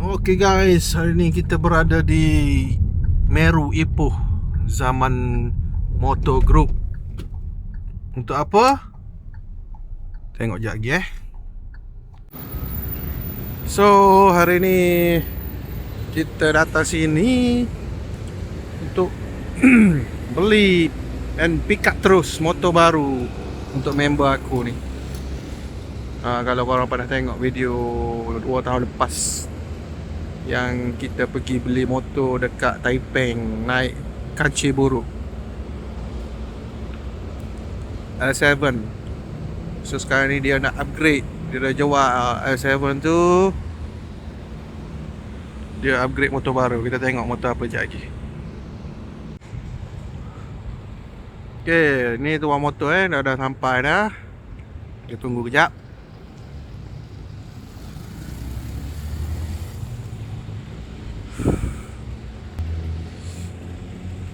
Okay guys, hari ni kita berada di Meru Ipoh Zaman Motor Group. Untuk apa? Tengok sekejap lagi So, hari ni kita datang sini untuk beli and pick up terus motor baru untuk member aku ni. Kalau korang pernah tengok video 2 tahun lepas yang kita pergi beli motor dekat Taiping, naik kancil buruk L7. So sekarang ni dia nak upgrade. Dia dah jual L7 tu, dia upgrade motor baru. Kita tengok motor apa je lagi. Okay, ni tuan motor dah sampai dah. Kita tunggu kejap.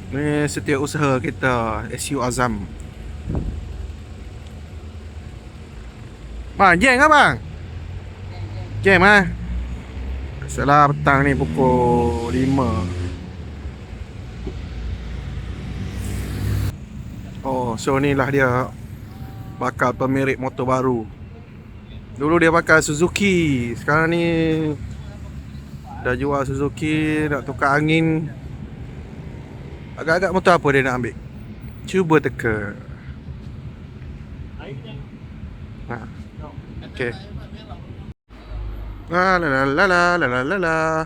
Ni setiausaha kita, SU Azam. Bang, jam ke bang? Jam Salah petang ni pukul 5. Oh, so ni lah dia bakal pemilik motor baru. Dulu dia pakai Suzuki, sekarang ni dah jual Suzuki, nak tukar angin. Agak-agak motor apa dia nak ambil? Cuba teka. Okay. La la la la la la la la.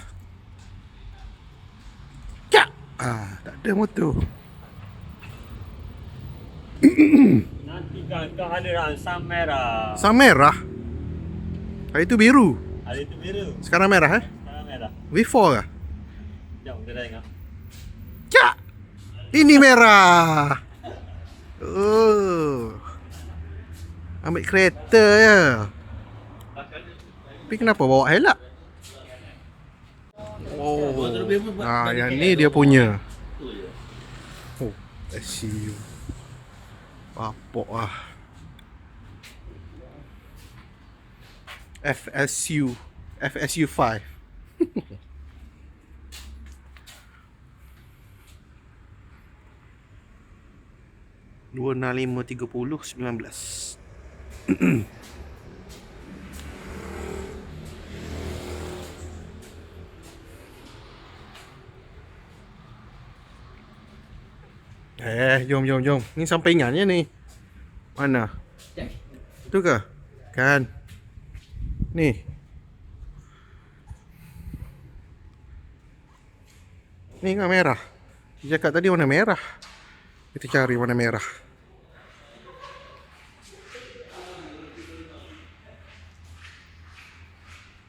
Cak. Tak ada motor. Nanti kau ada sam merah. Sam merah? Hari tu biru. Hari tu biru. Sekarang merah Sekarang merah. V4 kah? Jom kita tengok. Cak. Ini merah. Oh. Ambil kereta je. Tapi kenapa bawa helak? Oh. Yang ni dia punya. Oh, SU. Papok lah. FSU 5. 2653019. Jom. Ni sampingannya ni. Mana? Itu ke? Kan. Ni. Ni kan merah. Dia cakap tadi warna merah. Kita cari warna merah.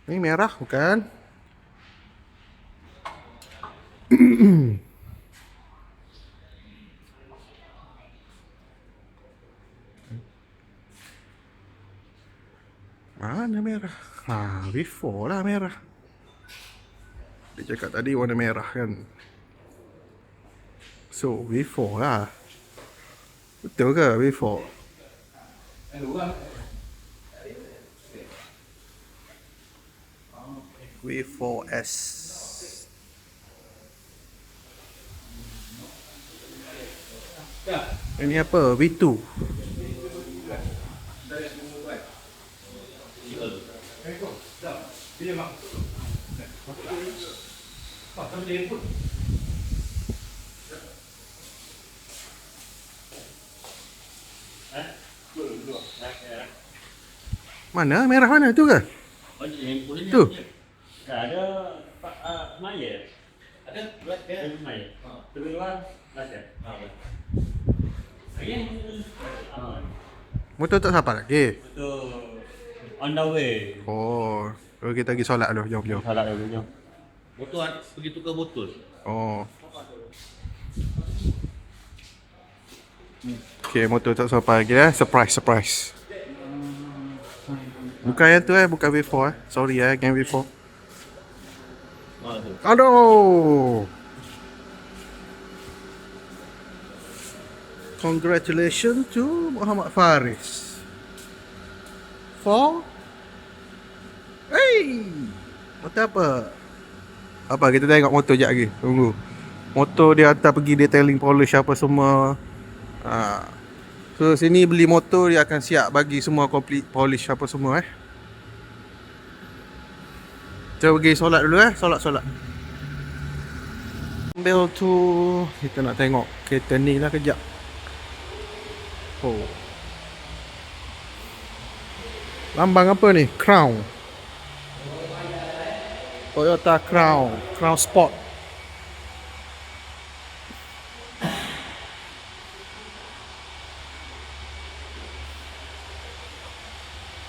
Ini merah bukan? Mana merah? V4 lah merah. Dia cakap tadi warna merah kan. So V4 lah. Betul ke V4? V4S. Ini apa? V2. Mana? Merah mana tu ke? Tu. Ada Maya. Ada Maya. Tepi luar Malaysia. Motor tak sampai lagi. Betul. On the way. Oh, kita pergi solat dulu. Jom. Salah dulu jom. Motor pergi tukar botol. Oh. Okay, motor tak sampai lagi Surprise. Bukan yang tu bukan V4 Sorry gang V4. Aduh. Congratulations to Muhammad Faris for motor apa? Apa, kita tengok motor jap lagi. Tunggu. Motor dia hantar pergi detailing polish apa semua. So sini beli motor dia akan siap bagi semua complete polish apa semua Kita pergi solat dulu solat. Ambil tu kita nak tengok kereta ni lah kejap. Oh. Lambang apa ni? Crown. Toyota Crown Sport.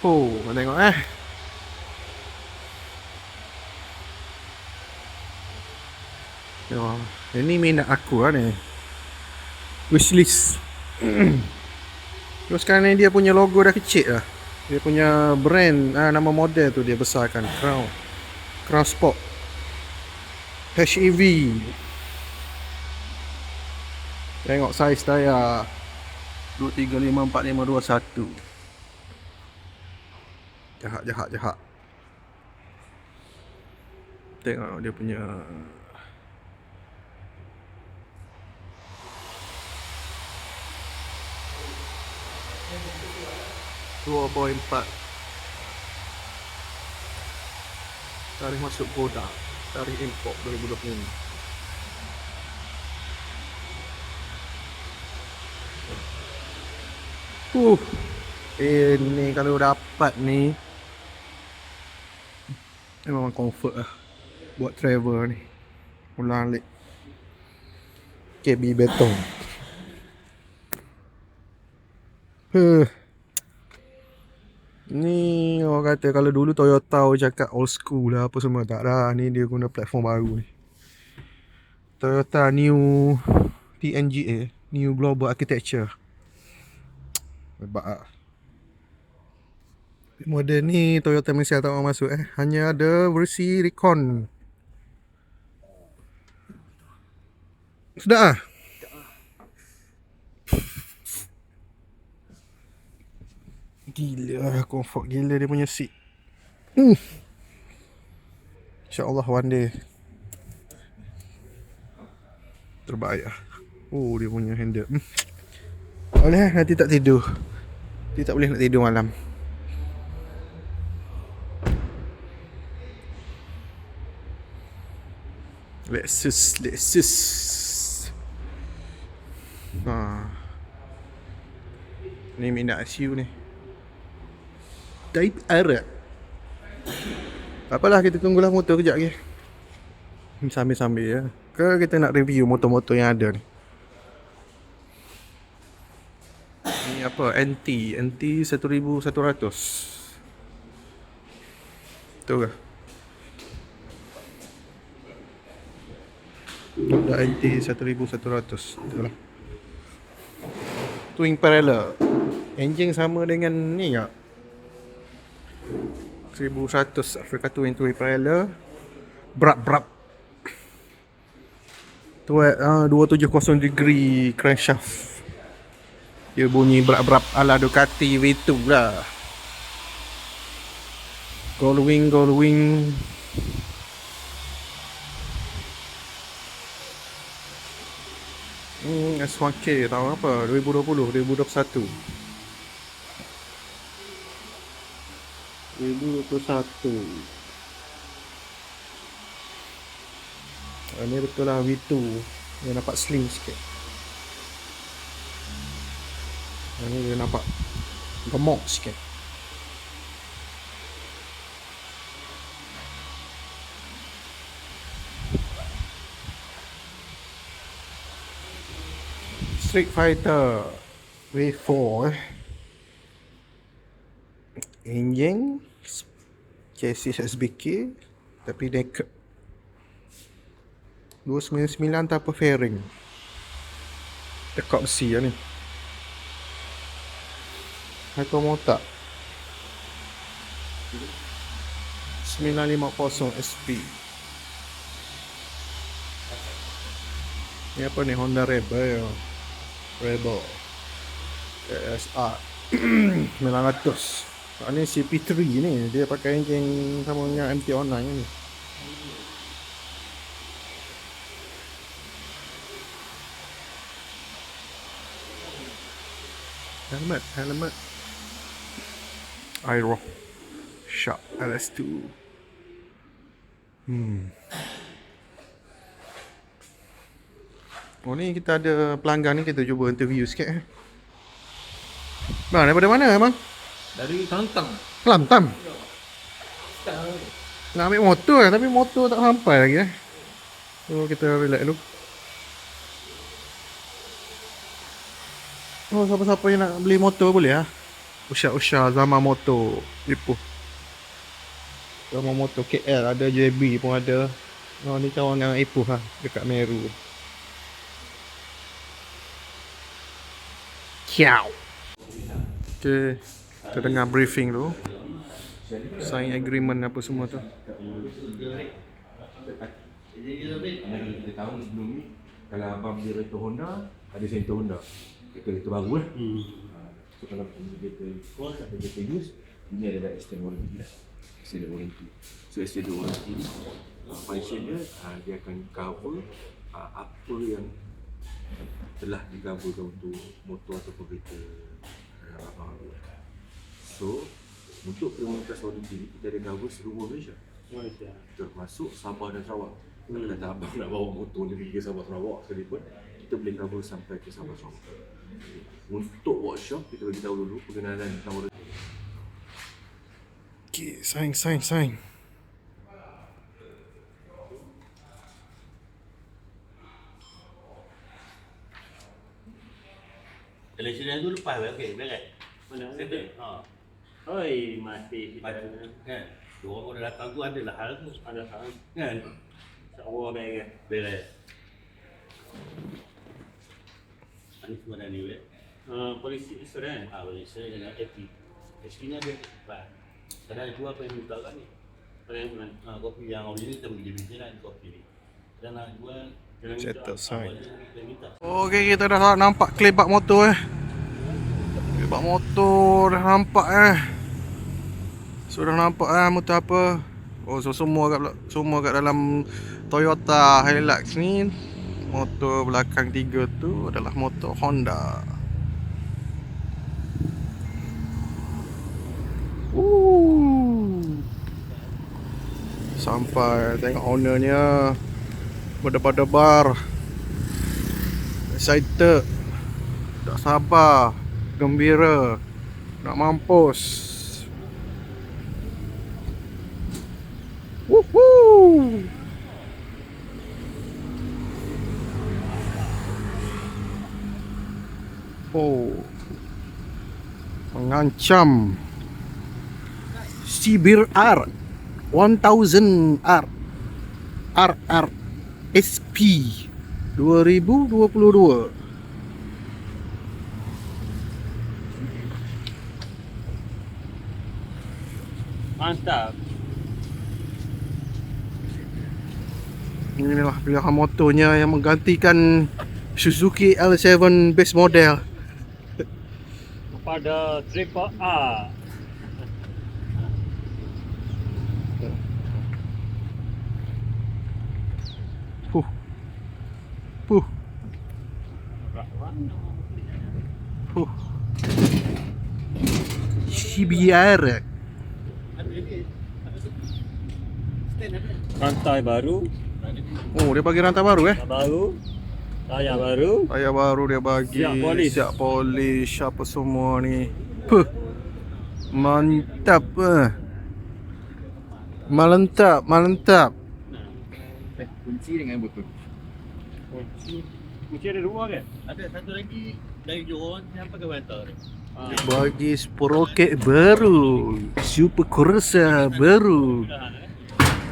Oh, tengok Oh, ini minat aku lah ni. Wishlist. Terus sekarang ni dia punya logo dah kecil lah. Dia punya brand, nama model tu dia besarkan. Crown Sport HEV. Tengok saiz tayar 2354521. Jahat. Tengok dia punya 2.4. Tarikh masuk gudang, tarikh import 2025. Ini kalau dapat ni memang comfort lah buat travel ni. Ulang alik KB beton. Ni orang kata kalau dulu Toyota orang cakap old school lah apa semua, tak dah. Ni dia guna platform baru ni. Toyota New TNGA, New Global Architecture. Hebat lah. Model ni Toyota Malaysia tak mau masuk hanya ada versi Recon. Sudah ah? Gila, comfort gila dia punya seat. InsyaAllah one day terbaik lah. Oh, dia punya handle. Boleh nanti tak tidur. Nanti tak boleh nak tidur malam. Lexus. Ni minat SU ni. Type R. Apalah, kita tunggulah motor kejap lagi. Sambil-sambil ya. Ke kita nak review motor-motor yang ada ni. Ni apa? NT 1100. Betul ke? Honda NT 1100. Betul lah. Twin parallel. Engine sama dengan ni tak? 1100 Africa Twin parallel. Brap. 270 degree crankshaft. Dia bunyi brap ala Ducati V2 lah. Gold wing. S1K tahun apa? 2020, 2021. Ini betul lah V2. Dia nampak slim sikit. Ini dia nampak gemuk sikit. Street Fighter V4 engine chassis SBK tapi naked 299 tanpa fairing, tekak besi lah ni. Hypermotor 950 SP. Ni apa ni? Honda Rebel SR 900. Ni CP3 ni, dia pakai engine sama dengan MT-09 ni. Helmet. Aero Shark LS2. Oh ni kita ada pelanggan ni, kita cuba interview sikit. Bang, daripada mana bang? Dari Tantang. Kelantan. Nak ambil motor tapi motor tak sampai lagi So kita relax dulu. Oh, siapa-siapa yang nak beli motor boleh Usha Zaman Motor Ipoh. Zaman Motor KL ada, JB pun ada. Oh ni kawan dengan Ipoh dekat Meru. Ciao. Okay, kita dengar briefing dulu. Sign agreement apa semua tu. Jadi kita tahu sebelum ni kalau abang beli kereta Honda, ada sensor Honda. Kereta baru lah. So kalau kereta cross atau kereta use, ini adalah extended warranty lah. Extended warranty. So extended warranty ni function dia akan cover apa yang telah di-coverkan untuk motor atau kereta abang. So untuk prioritas warranty ni kita ada cover seluruh Malaysia. Termasuk Sabah dan Sarawak. Kalau kata abang nak bawa motor ni pergi ke Sabah Sarawak sekalipun, kita boleh cover sampai ke Sabah Sarawak. Untuk workshop, kita bagi tahu dulu pengenalan tentang warranty. Okay, sign. Election tu lepas okey, beres. Mana? Settle. Oi, masih kita Kan? Dua orang dah datang tu adalah hal tu. ada hal. Kan? InsyaAllah baik. Beres. Ini semua dah ni weh. Polisi Israel. Boleh saya dengan FP. FP ni ada apa? Kadang dua apa yang minta kan ni? Kopi yang awal ni kita pergi bisnes lah kopi ni. Dan nak jual Settle sign. kita minta. Okay, kita dah nampak klebak motor Klebak motor dah nampak Sudah nampak motor apa. Oh, so semua kat dalam Toyota Hilux ni. Motor belakang 3 tu adalah motor Honda. Sampai tengok ownernya berdebar-debar, excited, tak sabar, gembira, nak mampus. Woohoo! Oh, mengancam Sibir R 1000 R SP 2022. Mantap. Inilah pilihan motornya yang menggantikan Suzuki L7 base model. Kepada Triple R. CBR. Rantai baru. Oh, dia bagi rantai baru Tayar baru. Tayar baru dia bagi. Siap polish apa semua ni. Mantap Mantap. Kunci dengan botol. Kunci ada dua kan? Ada satu lagi dari Johor sampai ke Bantar. Bagi sprocket baru, super Corsa baru.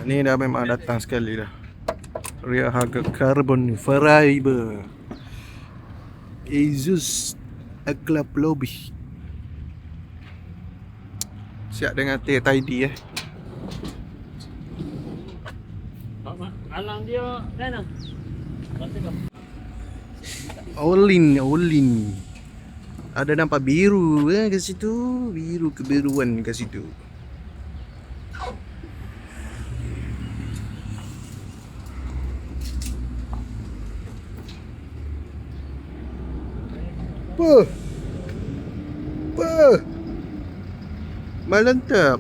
Ni dah memang datang sekali dah. Rear harga carbon fiber. Asus Club Lobby. Siap dengan tail tidy Alang dia mana? Olin. Ada nampak biru kat situ, biru kebiruan kat situ. Apa? Mantap.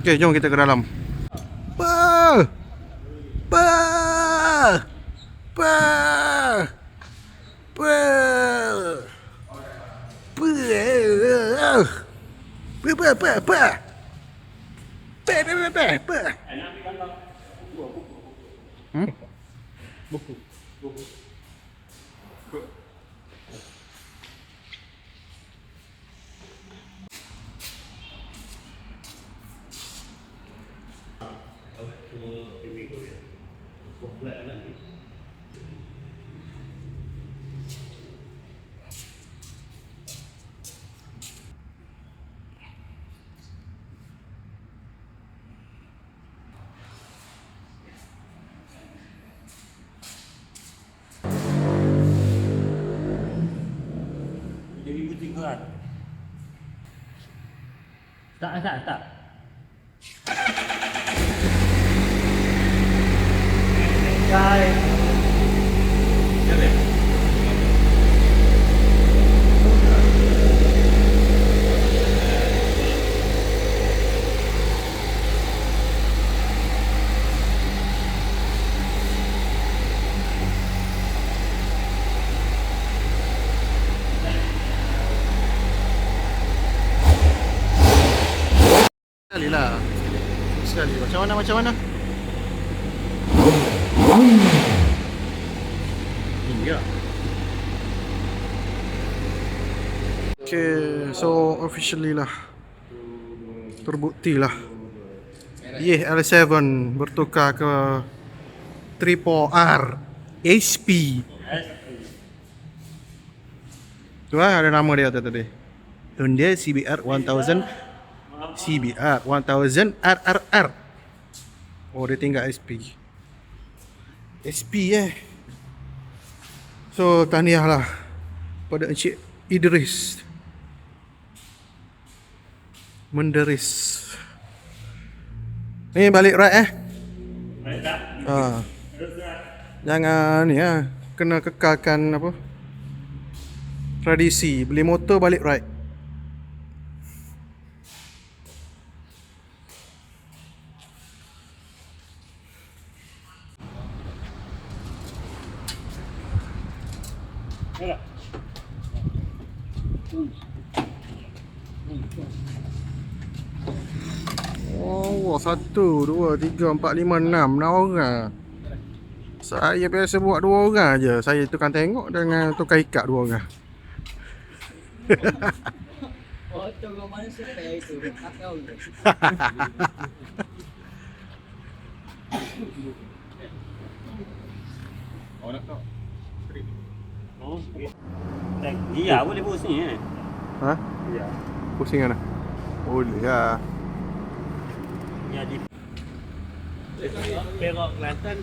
Okay, jom kita ke dalam. Pa! Pa! Pa! Pa! Pa! Pa! Pa! Pa! Pa! Hmm? Tak. Sekali lah. Sekali. Macam mana? Iya. Okay, so officially lah. Terbukti lah. L7 bertukar ke 3.4R HP. Tu lah ada nama dia tadi. Honda CBR 1000 CBR 1000 RRR. Oh, dia tinggal SP. SP So, tahniah lah pada Encik Idris Menderis. Ni balik right Jangan ya, kena kekalkan apa? Tradisi, beli motor balik right. Oh, 1, 2, 3, 4, 5, 6 orang. Saya biasa buat 2 orang je. Saya tukang tengok dengan tukang ikat 2 orang. Oh, tunggu mana supaya itu. Akau tu. Oh, nak tahu. Oh. Iya, boleh pusing Ha? Iya. Pusing mana? Boleh lah. Ya di Perak Kelantan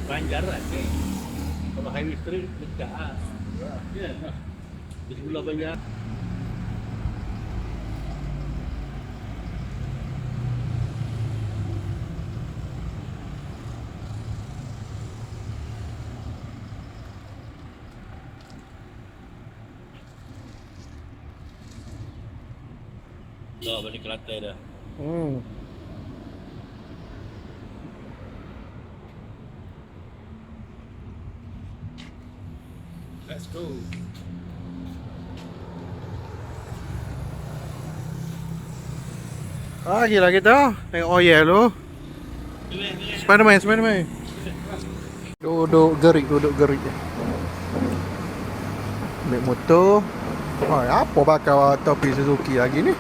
Banjaran ni. Kalau highway street dekat Ya. Di sebelah Banjaran. Dah balik Kelantan dah. Let's go. Gila kita. Tengok oil tu. Spiderman. Duduk gerik. Naik motor. Apa bakal topi Suzuki lagi ni?